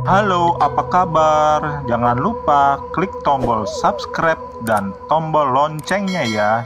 Halo, apa kabar? Jangan lupa klik tombol subscribe dan tombol loncengnya ya.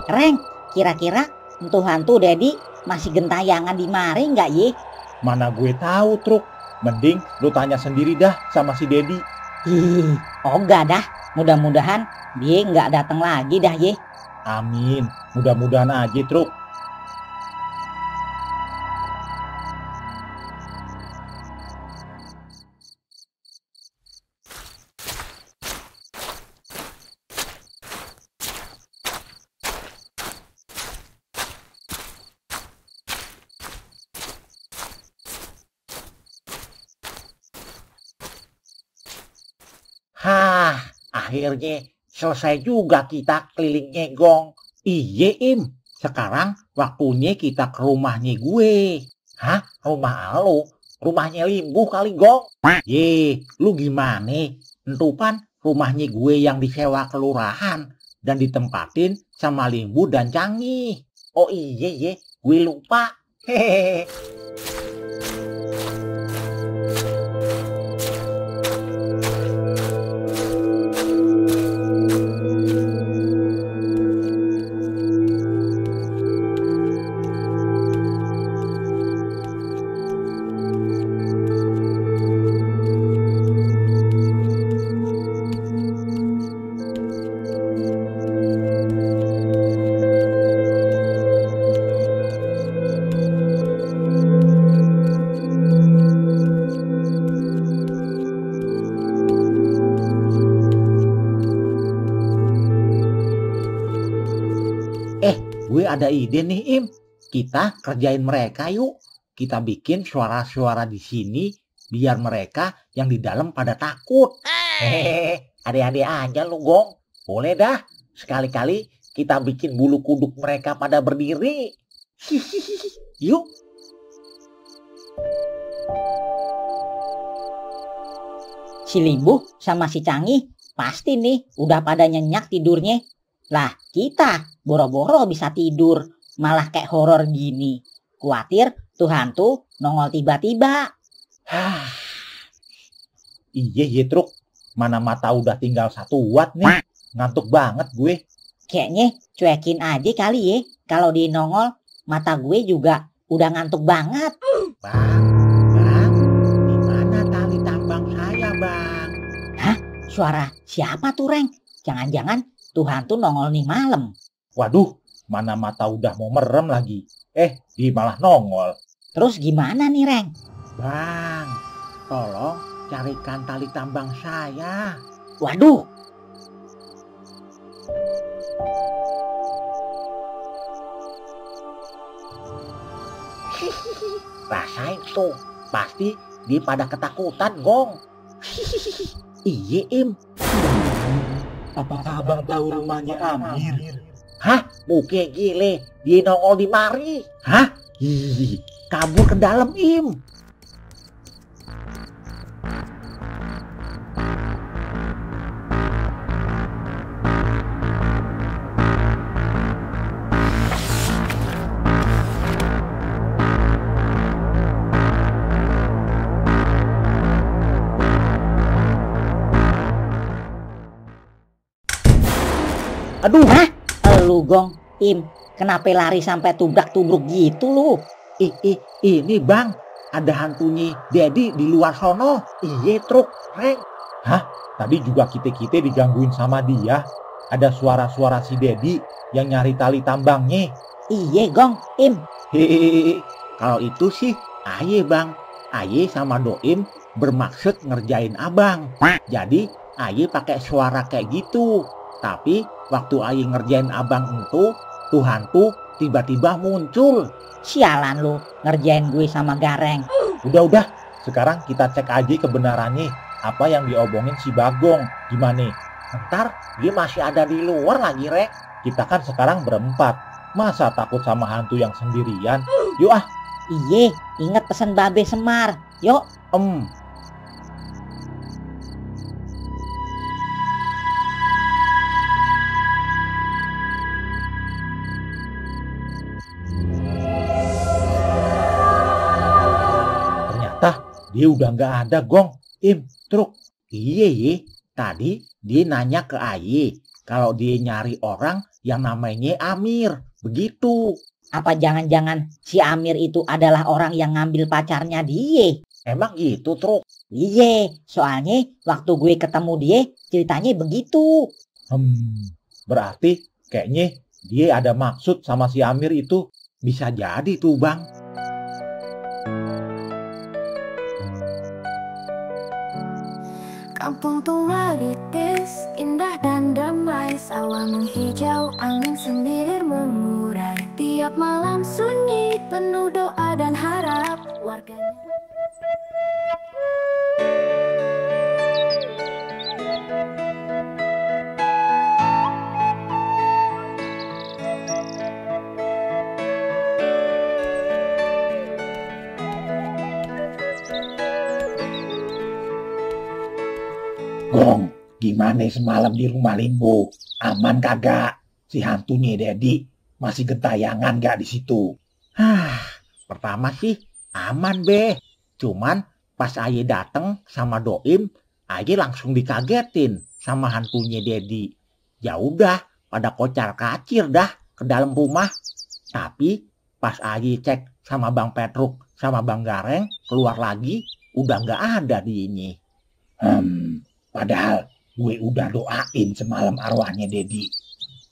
Reng, kira-kira entu hantu Dedi masih gentayangan di mari nggak ye? Mana gue tahu, Truk. Mending lu tanya sendiri dah sama si Dedi. Enggak dah. Mudah-mudahan dia nggak datang lagi dah ye. Amin. Mudah-mudahan aja, Truk. Hah, akhirnya selesai juga kita keliling nyegong. Iye, Im. Sekarang waktunya kita ke rumahnya gue. Hah? Rumah lu? Rumahnya Limbu kali, Gong? Ye, lu gimana? Entu pan rumahnya gue yang disewa kelurahan dan ditempatin sama Limbu dan Canggih. Oh iye, ye, gue lupa. Hehehe. Gue ada ide nih, Im. Kita kerjain mereka yuk. Kita bikin suara-suara di sini biar mereka yang di dalam pada takut. Hehehe, ade-ade aja lu, Gong. Boleh dah. Sekali-kali kita bikin bulu kuduk mereka pada berdiri. Yuk. Si Limbu sama si Canggih pasti nih udah pada nyenyak tidurnya. Lah kita boro-boro bisa tidur malah kayak horor gini. Kuatir tuh hantu nongol tiba-tiba. Iya, Truk. Mana mata udah tinggal 1 watt nih. Ngantuk banget gue. Kayaknya cuekin aja kali ya. Kalau dia nongol mata gue juga udah ngantuk banget. Bang, di mana tali tambang saya, Bang? Hah? Suara siapa tuh, Reng? Jangan-jangan tuh hantu nongol nih malam. Waduh, mana mata udah mau merem lagi. Dia malah nongol. Terus gimana nih, Reng? Bang, tolong carikan tali tambang saya. Waduh. Rasain tuh, pasti dia pada ketakutan, Gong. Iya, Im. Apakah abang tahu rumahnya Amir? Hah? Muka gile, dia nongol di mari. Hah? Kabur ke dalam, Im. Aduh, hah? Lu, Gong, Im, kenapa lari sampai tubrak-tubruk gitu lu? Ini, Bang, ada hantunya Dedi di luar sono. Iya, Truk, Reng. Hah? Tadi juga kita digangguin sama dia. Ada suara-suara si Dedi yang nyari tali tambangnya. Iya, Gong, Im. Hehehe. Kalau itu sih, aye, Bang. Aye sama Doim bermaksud ngerjain abang. Jadi, aye pakai suara kayak gitu. Tapi waktu aye ngerjain abang itu, tuh hantu tiba-tiba muncul. Sialan lu ngerjain gue sama Gareng. Udah, sekarang kita cek aja kebenarannya apa yang diomongin si Bagong. Gimana? Ntar dia masih ada di luar lagi, Rek. Kita kan sekarang berempat. Masa takut sama hantu yang sendirian? Yuk ah. Iye, ingat pesan Babe Semar. Yuk. Ternyata dia udah nggak ada, Gong. Truk. Iya, tadi dia nanya ke Aye kalau dia nyari orang yang namanya Amir. Begitu. Apa jangan-jangan si Amir itu adalah orang yang ngambil pacarnya dia? Emang gitu, Truk? Iya, soalnya waktu gue ketemu dia ceritanya begitu. Berarti kayaknya dia ada maksud sama si Amir itu. Bisa jadi tuh, Bang. Kampung tua Ritis, indah dan damai. Sawah menghijau, angin sendiri mengurai. Tiap malam sunyi, penuh doa dan harap warganya. Gong, gimana semalam di rumah Limbo? Aman kagak? Si hantunya Dedi masih gentayangan gak di situ? Pertama sih aman, Be. Cuman pas Aye dateng sama Doim, Aye langsung dikagetin sama hantunya Dedi. Ya udah, pada kocar-kacir dah ke dalam rumah. Tapi pas Aye cek sama Bang Petruk sama Bang Gareng, keluar lagi, udah gak ada di ini. Padahal gue udah doain semalam arwahnya Dedi.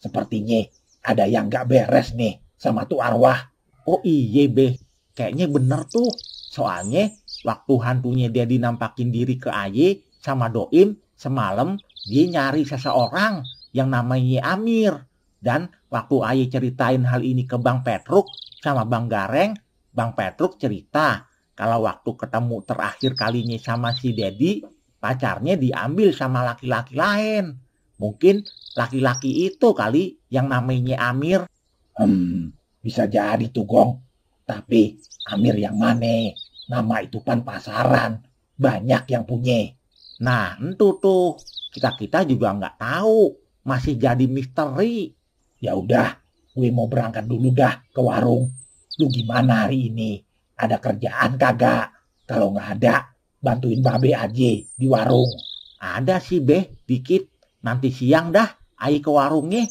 Sepertinya ada yang gak beres nih sama tuh arwah. Oh iya, Be. Kayaknya bener tuh. Soalnya waktu hantunya Dedi nampakin diri ke Aye sama Doim, semalam dia nyari seseorang yang namanya Amir. Dan waktu Aye ceritain hal ini ke Bang Petruk sama Bang Gareng, Bang Petruk cerita kalau waktu ketemu terakhir kalinya sama si Dedi, pacarnya diambil sama laki-laki lain. Mungkin laki-laki itu kali yang namanya Amir. Bisa jadi tuh, Gong. Tapi Amir yang mana? Nama itu kan pasaran. Banyak yang punya. Nah, itu tuh. Kita juga nggak tahu. Masih jadi misteri. Ya udah, gue mau berangkat dulu dah ke warung. Lu gimana hari ini? Ada kerjaan kagak? Kalau nggak ada, bantuin Babe aja di warung. Ada sih, Be, dikit. Nanti siang dah, Aye ke warungnya.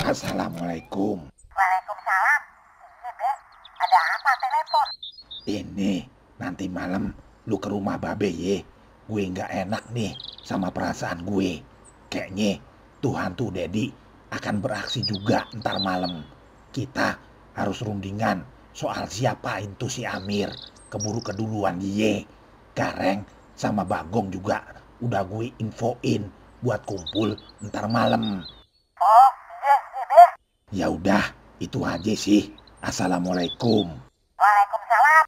Assalamualaikum. Waalaikumsalam. Iya, Be. Ada apa telepon? Ini nanti malam lu ke rumah Babe ye. Gue nggak enak nih sama perasaan gue. Kayaknya tuh hantu Dedi akan beraksi juga ntar malam. Kita harus rundingan soal siapa itu si Amir. Keburu keduluan ye. Gareng sama Bagong juga udah gue infoin buat kumpul ntar malam. Oh, iya, Be. Ya udah, itu aja sih. Assalamualaikum. Waalaikumsalam.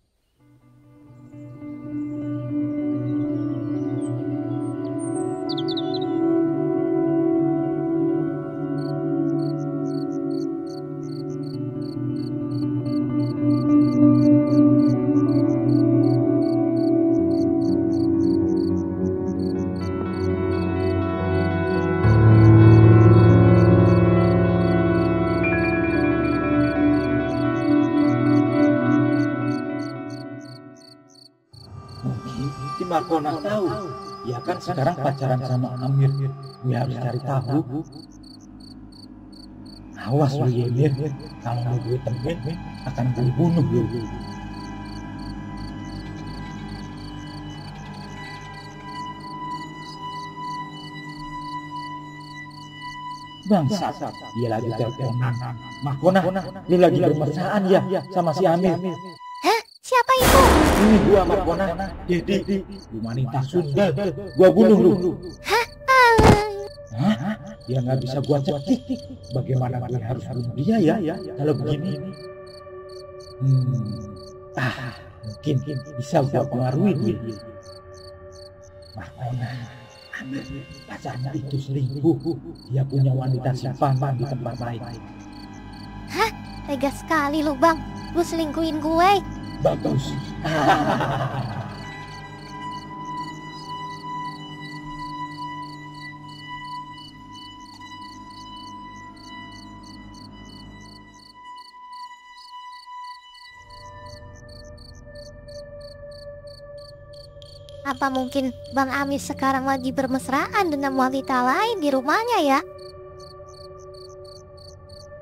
Markona tahu. Ya kan sekarang pacaran sama Amir. Gue harus cari tahu. Awas lu Yemir. Kalau gue temuin akan gue bunuh lu. Bangsat, dia lagi teleponan. Markona, lu lagi bermesraan ya sama si Amir? Hah? Siapa itu? Ini gua Markona, Dedi, lu wanita sundal, gua bunuh lu. Hah? Hah? Ya nggak bisa gua cekik. Bagaimana gue harus bunuh dia ya? Kalau begini, mungkin bisa gua pengaruhi dia. Markona, Amir, pacarnya itu selingkuh. Dia punya wanita simpanan di tempat lain. Hah? Tega sekali lu bang. Lu selingkuhin gue. Bagus. Apa mungkin Bang Amir sekarang lagi bermesraan dengan wanita lain di rumahnya ya?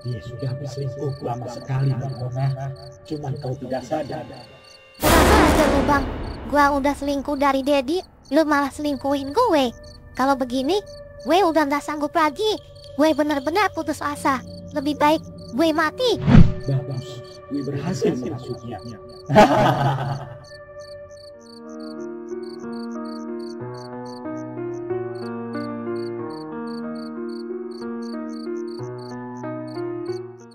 Dia sudah berselingkuh lama sekali, Markona. Cuman kau tidak sadar. Kurang aja lu bang. Gua udah selingkuh dari Dedi, lu malah selingkuhin gue. Kalau begini, gue udah gak sanggup lagi. Gue benar-benar putus asa. Lebih baik gue mati. Bagus, gue berhasil maksudnya.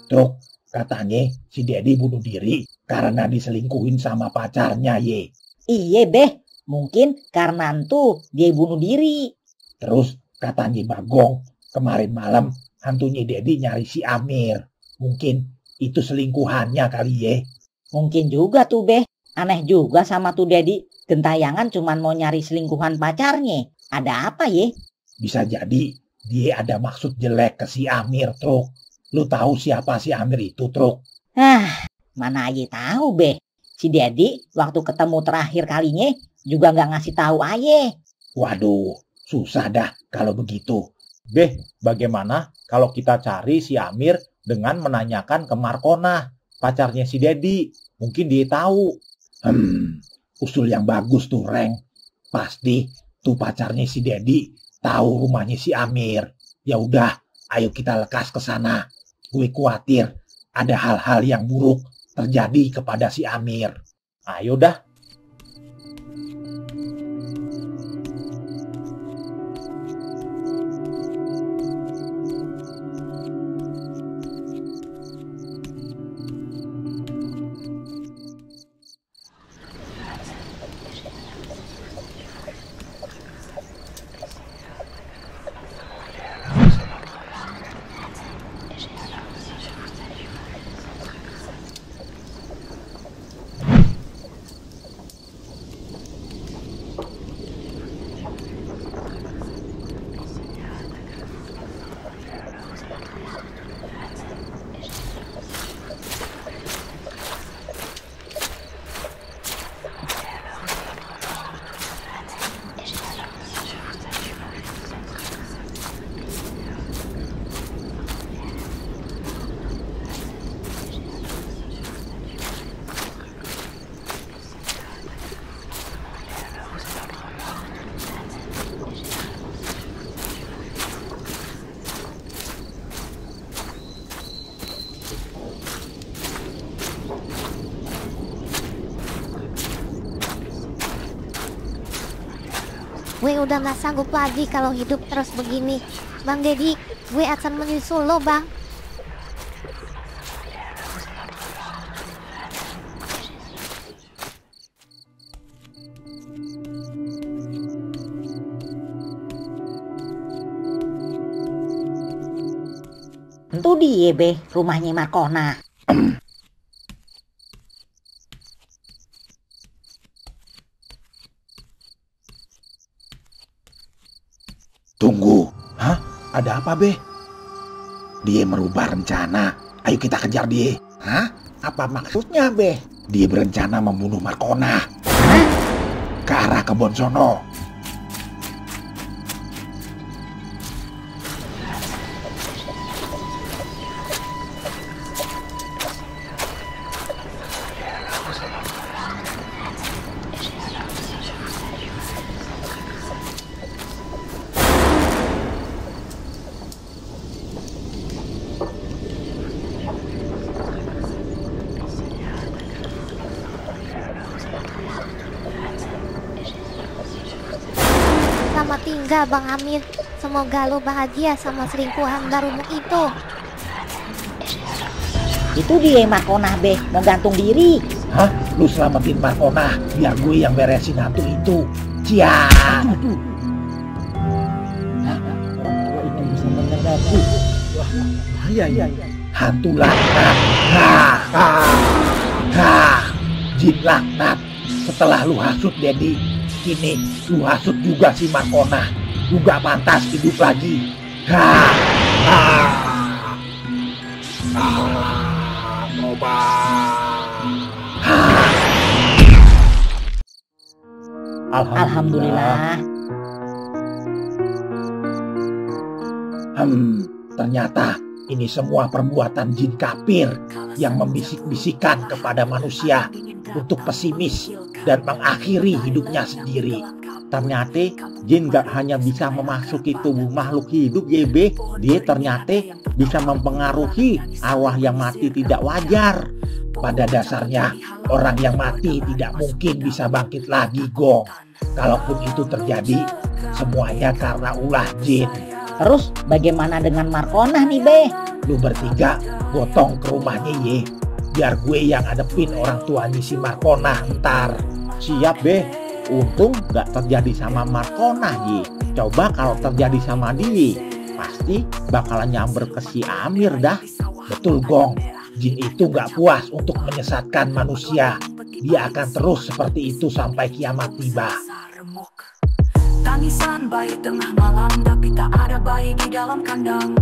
Truk, katanya si Dedi bunuh diri karena diselingkuhin sama pacarnya, ye. Iya beh, mungkin karena itu dia bunuh diri. Terus katanya Bagong, kemarin malam hantunya Dedi nyari si Amir. Mungkin itu selingkuhannya kali, ye. Mungkin juga tuh beh. Aneh juga sama tuh Dedi. Gentayangan cuman mau nyari selingkuhan pacarnya. Ada apa ye? Bisa jadi dia ada maksud jelek ke si Amir, Truk. Lu tahu siapa si Amir itu, Truk? Mana aja tahu beh. Si Dedi waktu ketemu terakhir kalinya juga nggak ngasih tahu aye. Waduh, susah dah kalau begitu. Beh, bagaimana kalau kita cari si Amir dengan menanyakan ke Markona, pacarnya si Dedi? Mungkin dia tahu. Usul yang bagus tuh, Reng. Pasti tuh pacarnya si Dedi tahu rumahnya si Amir. Ya udah, ayo kita lekas ke sana. Gue khawatir ada hal-hal yang buruk terjadi kepada si Amir. Ayo dah. Gue udah gak sanggup lagi kalau hidup terus begini. Bang Dedi, gue akan menyusul lo bang. Itu dia beh, rumahnya Markona. Tunggu, ada apa, Beh? Dia merubah rencana. Ayo kita kejar dia. Apa maksudnya, Beh? Dia berencana membunuh Markona. Ke arah kebun sono. Selamat tinggal Bang Amir. Semoga lu bahagia sama selingkuhan barumu itu. Itu dia Markona be, mau gantung diri. Hah? Lu selamatin Markona, biar gue yang beresin hantu itu. Siap. Orang itu bisa mendengarku. Wah, bahaya ya. Hantu laknat. Jin laknat. Setelah lu hasut Dedi, kini lu hasut juga si Markona. Lu gak pantas hidup lagi. Alhamdulillah. Ternyata ini semua perbuatan jin kafir yang membisik-bisikan kepada manusia untuk pesimis dan mengakhiri hidupnya sendiri. Ternyata jin gak hanya bisa memasuki tubuh makhluk hidup YB, dia ternyata bisa mempengaruhi arwah yang mati tidak wajar. Pada dasarnya orang yang mati tidak mungkin bisa bangkit lagi, Gong. Kalaupun itu terjadi, semuanya karena ulah jin. Terus bagaimana dengan Markona nih be? Lu bertiga gotong ke rumahnya ye, biar gue yang hadepin orang tuanya si Markona ntar. Siap be. Untung gak terjadi sama Markona ye. Coba kalau terjadi sama dia, pasti bakalan nyamber ke si Amir dah. Betul Gong, jin itu gak puas untuk menyesatkan manusia. Dia akan terus seperti itu sampai kiamat tiba. Tangisan bayi tengah malam, tapi tak ada bayi di dalam kandang.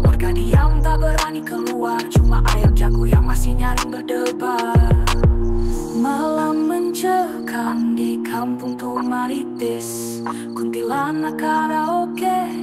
Warga diam tak berani keluar, cuma ayam jago yang masih nyaring berdebar. Malam mencekam di kampung Tumaritis, kuntilanak karaoke